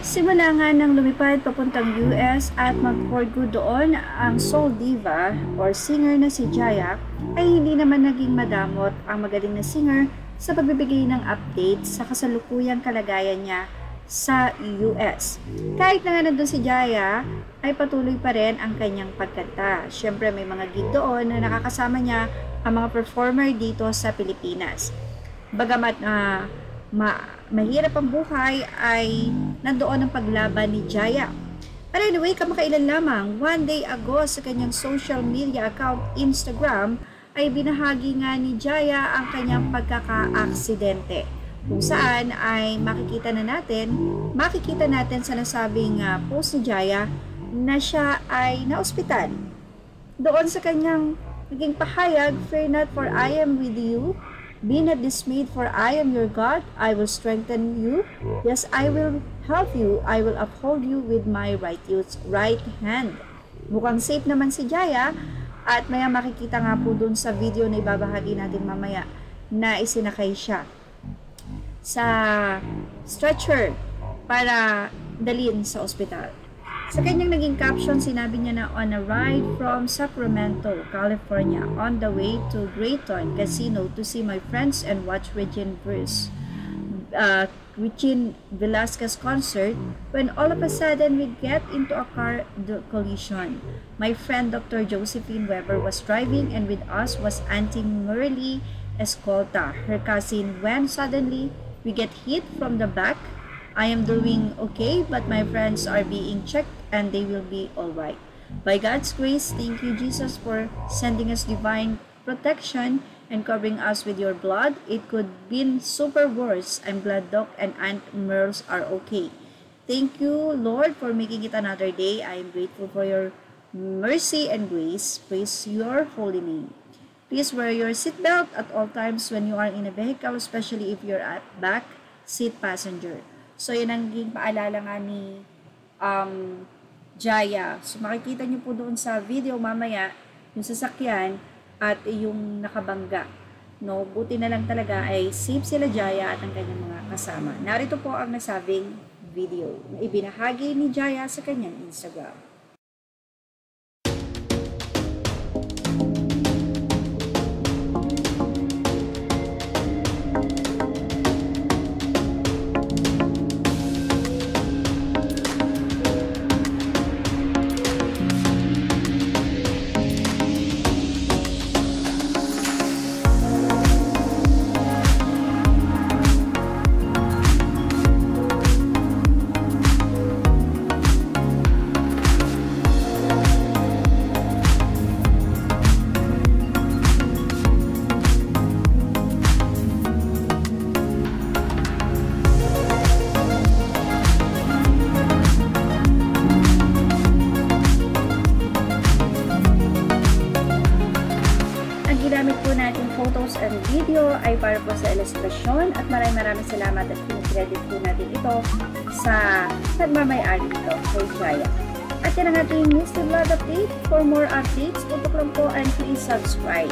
Simula nga nang lumipad papuntang US at mag-for good doon, ang soul diva or singer na si Jaya ay hindi naman naging madamot ang magaling na singer sa pagbibigay ng update sa kasalukuyang kalagayan niya sa US. Kahit na nga nandun si Jaya, ay patuloy pa rin ang kanyang pagkanta. Siyempre may mga gig doon na nakakasama niya ang mga performer dito sa Pilipinas. Bagamat mahirap ang buhay, ay nandoon ang paglaban ni Jaya. But anyway, kamakailan lamang, one day ago sa kanyang social media account Instagram, ay binahagi nga ni Jaya ang kanyang pagkaka-aksidente. Kung saan ay makikita natin sa nasabing post ni Jaya na siya ay na-ospital. Doon sa kanyang naging pahayag, "Fear not, for I am with you. Be not dismayed, for I am your God. I will strengthen you. Yes, I will help you. I will uphold you with my right hand." Mukhang safe naman si Jaya, at maya makikita nga po dun sa video na ibabahagi natin mamaya na isinakay siya sa stretcher para dalhin sa ospital. Sa kanyang naging caption, sinabi niya na on a ride from Sacramento, California, on the way to Grayton Casino to see my friends and watch Regine Velasquez concert, when all of a sudden we get into a car collision. My friend Dr. Josephine Weber was driving, and with us was Auntie Merly Escolta, her cousin, when suddenly we get hit from the back. I am doing okay, but my friends are being checked and they will be alright. By God's grace, thank you, Jesus, for sending us divine protection and covering us with your blood. It could been super worse. I'm glad Doc and Aunt Merles are okay. Thank you, Lord, for making it another day. I am grateful for your mercy and grace. Praise your holy name. Please wear your seatbelt at all times when you are in a vehicle, especially if you're at back seat passenger. So, yun ang naging paalala nga ni Jaya. So, makikita nyo po doon sa video mamaya, yung sasakyan at yung nakabangga. No, buti na lang talaga ay safe sila Jaya at ang kanyang mga kasama. Narito po ang nasabing video na ibinahagi ni Jaya sa kanyang Instagram. Ginamit po natin photos and video ay para po sa ilustrasyon, at maraming salamat at kinikredit po natin ito sa nagmamay-ari nito, kay Jaya. At yan ang ating Mr. Vlog update. For more updates, tutok lang po and please subscribe.